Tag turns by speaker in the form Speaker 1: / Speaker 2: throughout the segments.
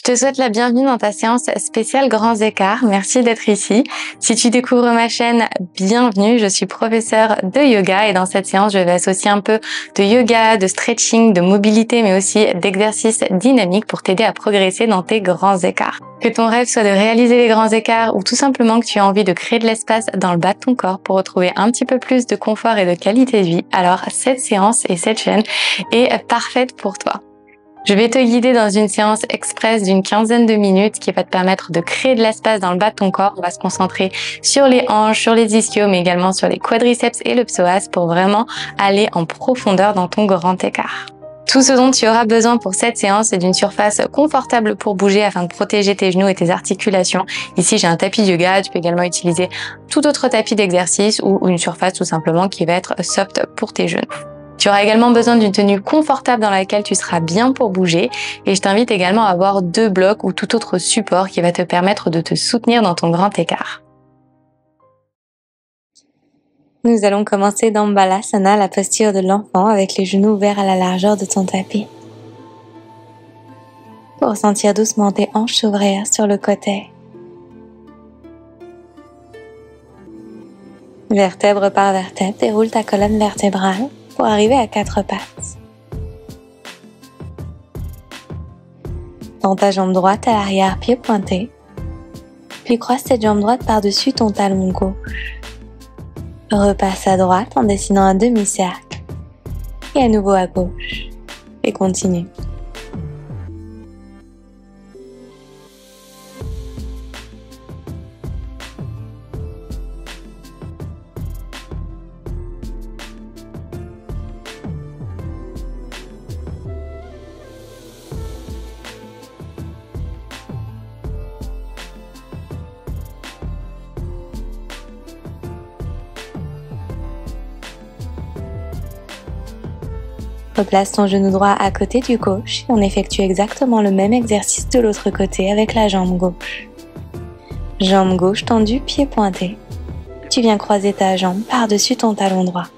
Speaker 1: te souhaite la bienvenue dans ta séance spéciale Grands Écarts. Merci d'être ici. Si tu découvres ma chaîne, bienvenue. Je suis professeure de yoga et dans cette séance, je vais associer un peu de yoga, de stretching, de mobilité, mais aussi d'exercices dynamiques pour t'aider à progresser dans tes grands écarts. Que ton rêve soit de réaliser les grands écarts ou tout simplement que tu as envie de créer de l'espace dans le bas de ton corps pour retrouver un petit peu plus de confort et de qualité de vie, alors cette séance et cette chaîne est parfaite pour toi. Je vais te guider dans une séance express d'une 15aine de minutes qui va te permettre de créer de l'espace dans le bas de ton corps. On va se concentrer sur les hanches, sur les ischios, mais également sur les quadriceps et le psoas pour vraiment aller en profondeur dans ton grand écart. Tout ce dont tu auras besoin pour cette séance, c'est d'une surface confortable pour bouger afin de protéger tes genoux et tes articulations. Ici, j'ai un tapis de yoga. Tu peux également utiliser tout autre tapis d'exercice ou une surface tout simplement qui va être soft pour tes genoux. Tu auras également besoin d'une tenue confortable dans laquelle tu seras bien pour bouger et je t'invite également à avoir 2 blocs ou tout autre support qui va te permettre de te soutenir dans ton grand écart. Nous allons commencer dans Balasana, la posture de l'enfant avec les genoux ouverts à la largeur de ton tapis. Pour sentir doucement tes hanches s'ouvrir sur le côté. Vertèbre par vertèbre, déroule ta colonne vertébrale pour arriver à 4 pattes. Tends ta jambe droite à l'arrière, pied pointé, puis croise cette jambe droite par-dessus ton talon gauche. Repasse à droite en dessinant un demi-cercle et à nouveau à gauche. Et continue. Replace ton genou droit à côté du gauche et on effectue exactement le même exercice de l'autre côté avec la jambe gauche. Jambe gauche tendue, pied pointé. Tu viens croiser ta jambe par-dessus ton talon droit.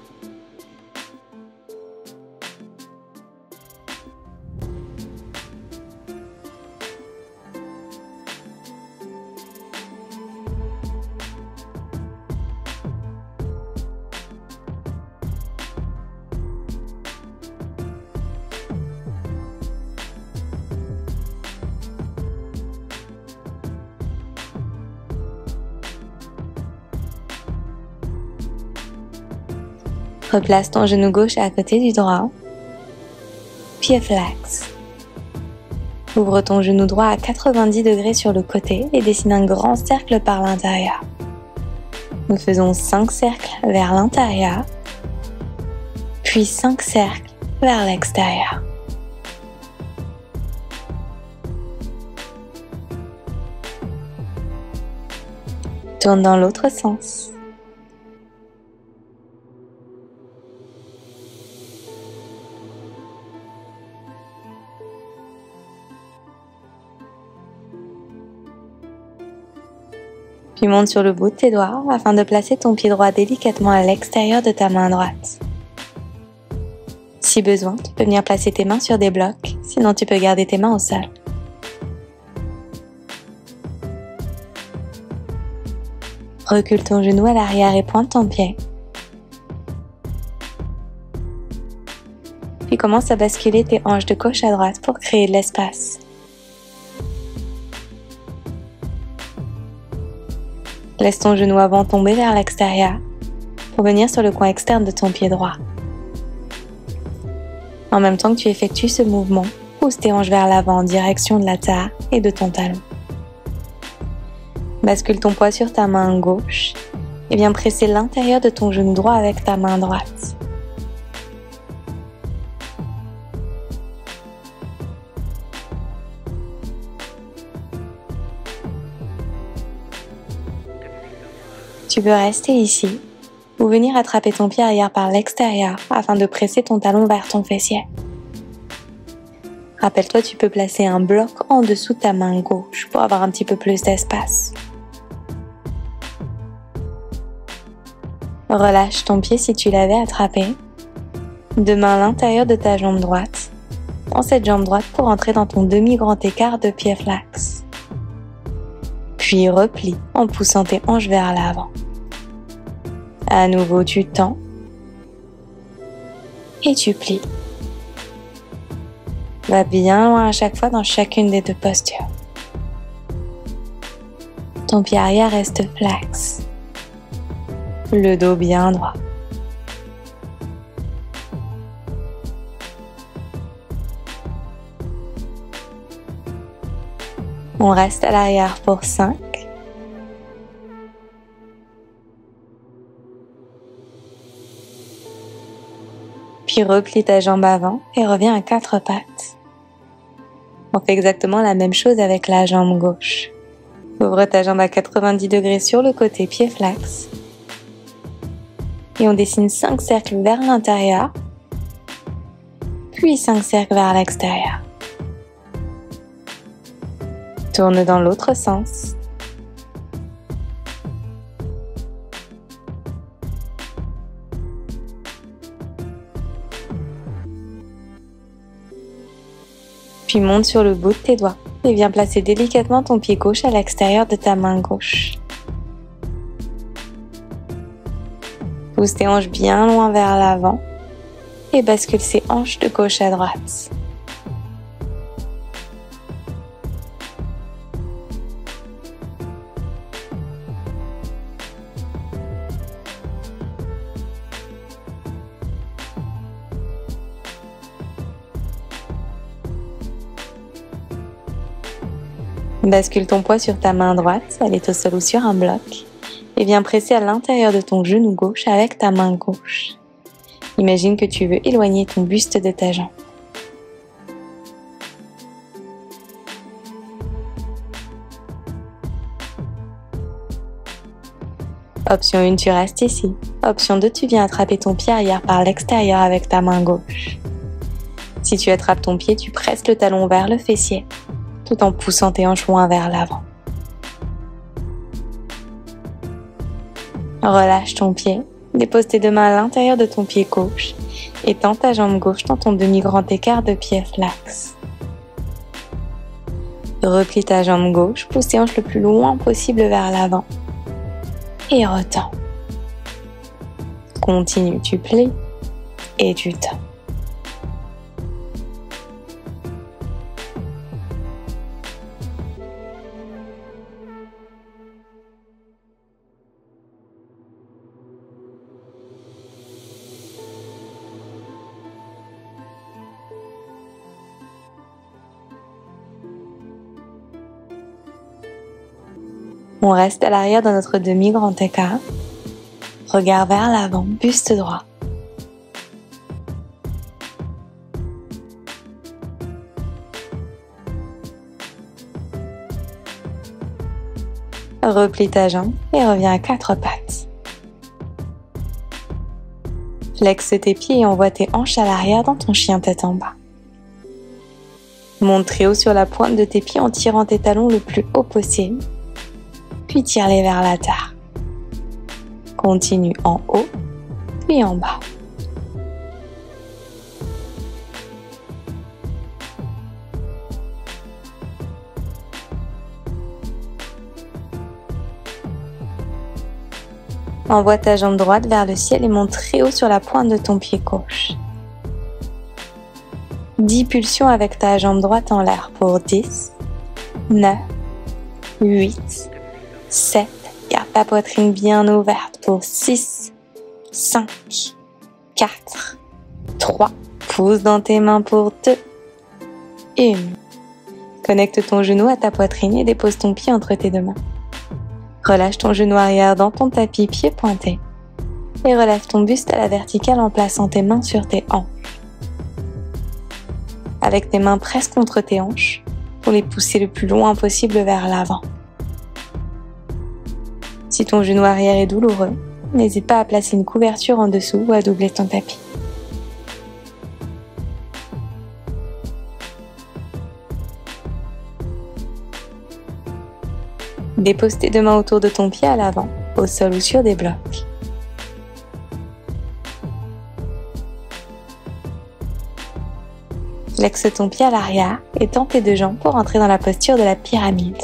Speaker 1: Replace ton genou gauche à côté du droit. Pied flex. Ouvre ton genou droit à 90 degrés sur le côté et dessine un grand cercle par l'intérieur. Nous faisons 5 cercles vers l'intérieur, puis 5 cercles vers l'extérieur. Tourne dans l'autre sens. Puis monte sur le bout de tes doigts afin de placer ton pied droit délicatement à l'extérieur de ta main droite. Si besoin, tu peux venir placer tes mains sur des blocs, sinon tu peux garder tes mains au sol. Recule ton genou à l'arrière et pointe ton pied. Puis commence à basculer tes hanches de gauche à droite pour créer de l'espace. Laisse ton genou avant tomber vers l'extérieur pour venir sur le coin externe de ton pied droit. En même temps que tu effectues ce mouvement, pousse tes hanches vers l'avant en direction de la terre et de ton talon. Bascule ton poids sur ta main gauche et viens presser l'intérieur de ton genou droit avec ta main droite. Tu peux rester ici ou venir attraper ton pied arrière par l'extérieur afin de presser ton talon vers ton fessier. Rappelle-toi, tu peux placer un bloc en dessous de ta main gauche pour avoir un petit peu plus d'espace. Relâche ton pied si tu l'avais attrapé. De main à l'intérieur de ta jambe droite dans cette jambe droite pour entrer dans ton demi-grand écart de pied flex. Puis replie en poussant tes hanches vers l'avant. À nouveau, tu tends et tu plies. Va bien loin à chaque fois dans chacune des deux postures. Ton pied arrière reste flex. Le dos bien droit. On reste à l'arrière pour 5. Puis replie ta jambe avant et reviens à 4 pattes. On fait exactement la même chose avec la jambe gauche. Ouvre ta jambe à 90 degrés sur le côté pied flex. Et on dessine 5 cercles vers l'intérieur, puis 5 cercles vers l'extérieur. Tourne dans l'autre sens. Puis monte sur le bout de tes doigts et viens placer délicatement ton pied gauche à l'extérieur de ta main gauche. Pousse tes hanches bien loin vers l'avant et bascule ces hanches de gauche à droite. Bascule ton poids sur ta main droite, elle est au sol ou sur un bloc, et viens presser à l'intérieur de ton genou gauche avec ta main gauche. Imagine que tu veux éloigner ton buste de ta jambe. Option 1, tu restes ici. Option 2, tu viens attraper ton pied arrière par l'extérieur avec ta main gauche. Si tu attrapes ton pied, tu presses le talon vers le fessier, tout en poussant tes hanches loin vers l'avant. Relâche ton pied, dépose tes deux mains à l'intérieur de ton pied gauche et tends ta jambe gauche dans ton demi-grand écart de pied flex. Replie ta jambe gauche, pousse tes hanches le plus loin possible vers l'avant et retends. Continue, tu plies et tu tends. On reste à l'arrière dans notre demi-grand écart. Regard vers l'avant, buste droit. Replie ta jambe et reviens à 4 pattes. Flexe tes pieds et envoie tes hanches à l'arrière dans ton chien tête en bas. Monte très haut sur la pointe de tes pieds en tirant tes talons le plus haut possible. Puis tire-les vers la terre. Continue en haut, puis en bas. Envoie ta jambe droite vers le ciel et monte très haut sur la pointe de ton pied gauche. 10 pulsions avec ta jambe droite en l'air pour 10, 9, 8, 7, garde ta poitrine bien ouverte pour 6, 5, 4, 3, pousse dans tes mains pour 2, 1. Connecte ton genou à ta poitrine et dépose ton pied entre tes deux mains. Relâche ton genou arrière dans ton tapis, pied pointé. Et relève ton buste à la verticale en plaçant tes mains sur tes hanches. Avec tes mains presque contre tes hanches, pour les pousser le plus loin possible vers l'avant. Si ton genou arrière est douloureux, n'hésite pas à placer une couverture en dessous ou à doubler ton tapis. Dépose tes deux mains autour de ton pied à l'avant, au sol ou sur des blocs. Flexe ton pied à l'arrière et tends tes deux jambes pour entrer dans la posture de la pyramide.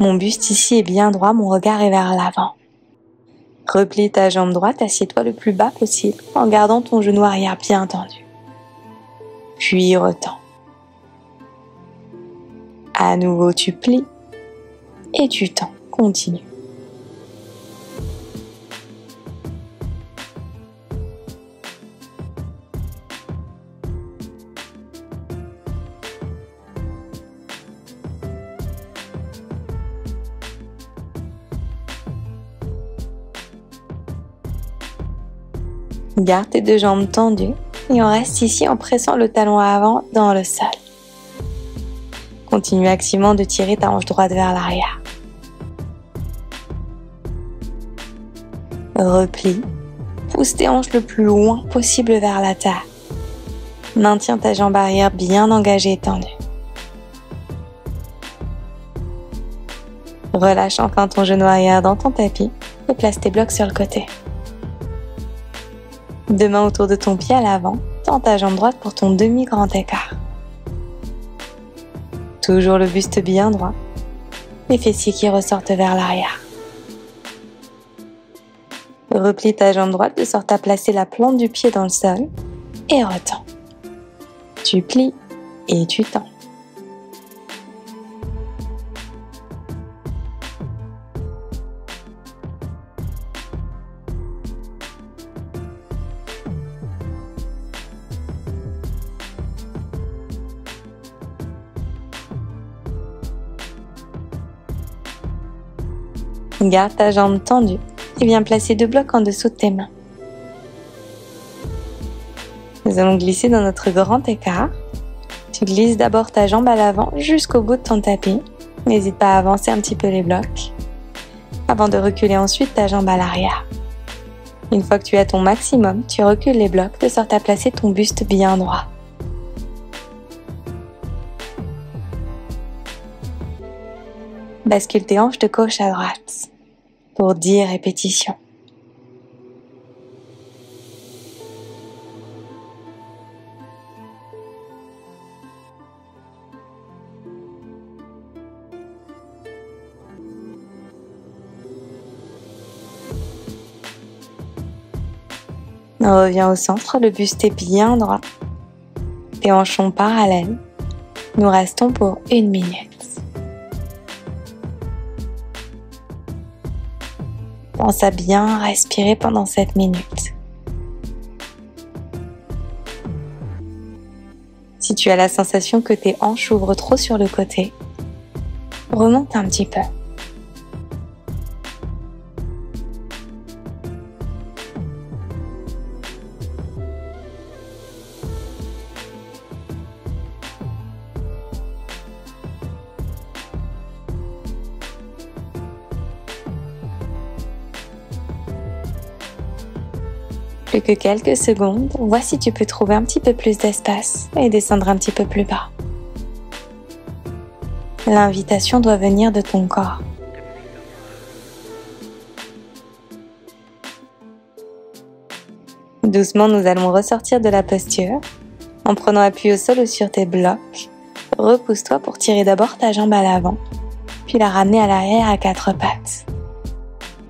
Speaker 1: Mon buste ici est bien droit, mon regard est vers l'avant. Replie ta jambe droite, assieds-toi le plus bas possible en gardant ton genou arrière bien tendu. Puis retends. À nouveau, tu plies et tu tends. Continue. Garde tes deux jambes tendues et on reste ici en pressant le talon avant dans le sol. Continue activement de tirer ta hanche droite vers l'arrière. Replie. Pousse tes hanches le plus loin possible vers la terre. Maintiens ta jambe arrière bien engagée et tendue. Relâche enfin ton genou arrière dans ton tapis et place tes blocs sur le côté. Deux mains autour de ton pied à l'avant, tends ta jambe droite pour ton demi-grand écart. Toujours le buste bien droit, les fessiers qui ressortent vers l'arrière. Replie ta jambe droite de sorte à placer la plante du pied dans le sol et retends. Tu plies et tu tends. Garde ta jambe tendue et viens placer deux blocs en dessous de tes mains. Nous allons glisser dans notre grand écart. Tu glisses d'abord ta jambe à l'avant jusqu'au bout de ton tapis. N'hésite pas à avancer un petit peu les blocs avant de reculer ensuite ta jambe à l'arrière. Une fois que tu as ton maximum, tu recules les blocs de sorte à placer ton buste bien droit. Bascule tes hanches de gauche à droite pour 10 répétitions. On revient au centre, le buste est bien droit. Tes hanches sont parallèles. Nous restons pour 1 minute. Pense à bien respirer pendant cette minute. Si tu as la sensation que tes hanches ouvrent trop sur le côté, remonte un petit peu. Plus que quelques secondes, vois si tu peux trouver un petit peu plus d'espace et descendre un petit peu plus bas. L'invitation doit venir de ton corps. Doucement, nous allons ressortir de la posture. En prenant appui au sol ou sur tes blocs, repousse-toi pour tirer d'abord ta jambe à l'avant, puis la ramener à l'arrière à 4 pattes.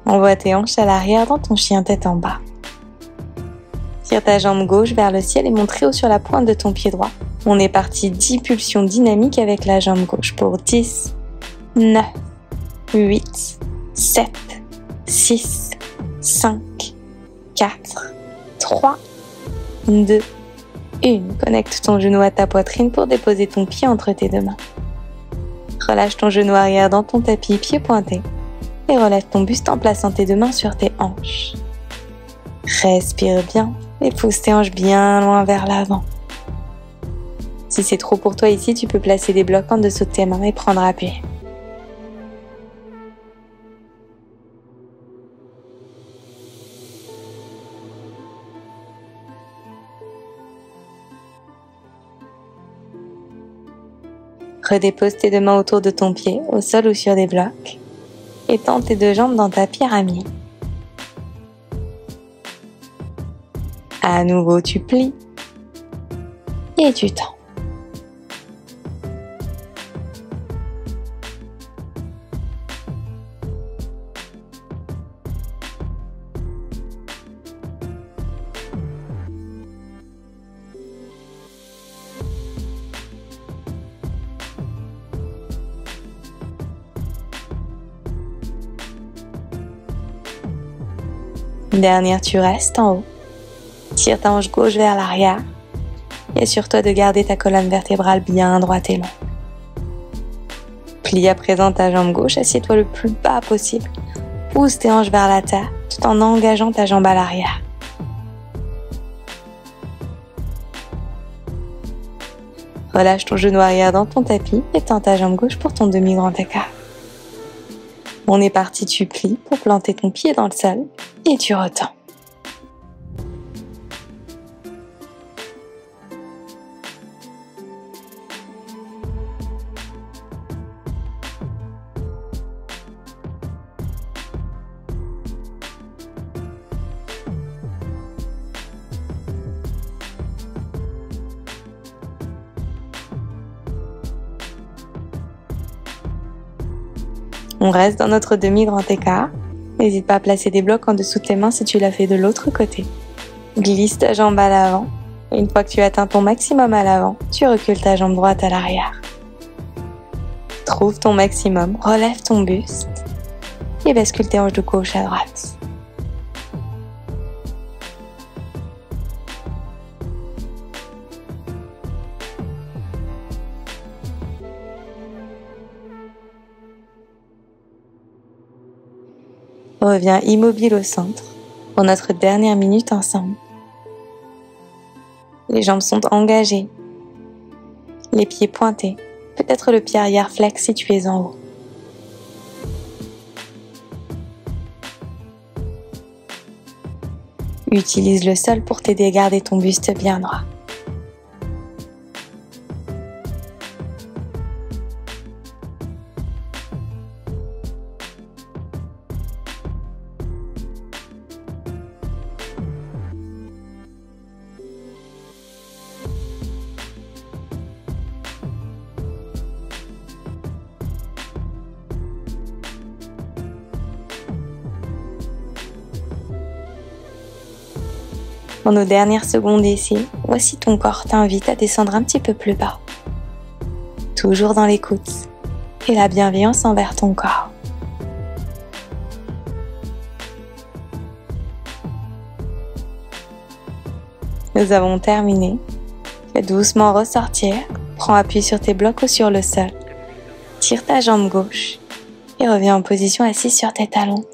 Speaker 1: Envoie tes hanches à l'arrière dans ton chien tête en bas. Tire ta jambe gauche vers le ciel et monte très haut sur la pointe de ton pied droit. On est parti 10 pulsions dynamiques avec la jambe gauche pour 10, 9, 8, 7, 6, 5, 4, 3, 2, 1. Connecte ton genou à ta poitrine pour déposer ton pied entre tes deux mains. Relâche ton genou arrière dans ton tapis, pied pointé, et relève ton buste en plaçant tes deux mains sur tes hanches. Respire bien et pousse tes hanches bien loin vers l'avant. Si c'est trop pour toi ici, tu peux placer des blocs en dessous de tes mains et prendre appui. Redépose tes deux mains autour de ton pied, au sol ou sur des blocs, et tends tes deux jambes dans ta pyramide. À nouveau, tu plies et tu tends. Une dernière, tu restes en haut. Tire ta hanche gauche vers l'arrière et assure-toi de garder ta colonne vertébrale bien droite et longue. Plie à présent ta jambe gauche, assieds-toi le plus bas possible. Pousse tes hanches vers la terre tout en engageant ta jambe à l'arrière. Relâche ton genou arrière dans ton tapis et tends ta jambe gauche pour ton demi-grand écart. On est parti, tu plies pour planter ton pied dans le sol et tu retends. On reste dans notre demi-grand écart. N'hésite pas à placer des blocs en dessous de tes mains si tu l'as fait de l'autre côté. Glisse ta jambe à l'avant. Une fois que tu atteins ton maximum à l'avant, tu recules ta jambe droite à l'arrière. Trouve ton maximum, relève ton buste et bascule tes hanches de gauche à droite. Reviens immobile au centre pour notre dernière minute ensemble. Les jambes sont engagées, les pieds pointés, peut-être le pied arrière flex si tu es en haut. Utilise le sol pour t'aider à garder ton buste bien droit. Pour nos dernières secondes ici, voici ton corps t'invite à descendre un petit peu plus bas. Toujours dans l'écoute et la bienveillance envers ton corps. Nous avons terminé. Fais doucement ressortir. Prends appui sur tes blocs ou sur le sol. Tire ta jambe gauche et reviens en position assise sur tes talons.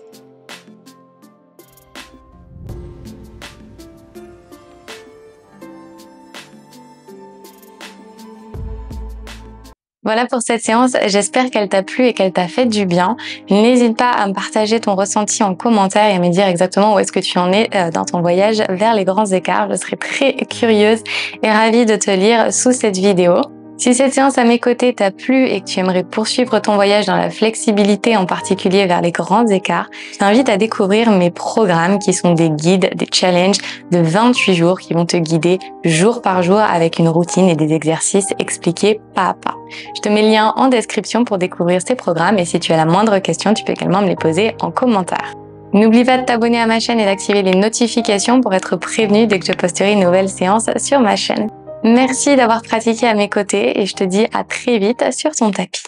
Speaker 1: Voilà pour cette séance, j'espère qu'elle t'a plu et qu'elle t'a fait du bien. N'hésite pas à me partager ton ressenti en commentaire et à me dire exactement où est-ce que tu en es dans ton voyage vers les grands écarts. Je serai très curieuse et ravie de te lire sous cette vidéo. Si cette séance à mes côtés t'a plu et que tu aimerais poursuivre ton voyage dans la flexibilité, en particulier vers les grands écarts, je t'invite à découvrir mes programmes qui sont des guides, des challenges de 28 jours qui vont te guider jour par jour avec une routine et des exercices expliqués pas à pas. Je te mets le lien en description pour découvrir ces programmes et si tu as la moindre question, tu peux également me les poser en commentaire. N'oublie pas de t'abonner à ma chaîne et d'activer les notifications pour être prévenu dès que je posterai une nouvelle séance sur ma chaîne. Merci d'avoir pratiqué à mes côtés et je te dis à très vite sur ton tapis.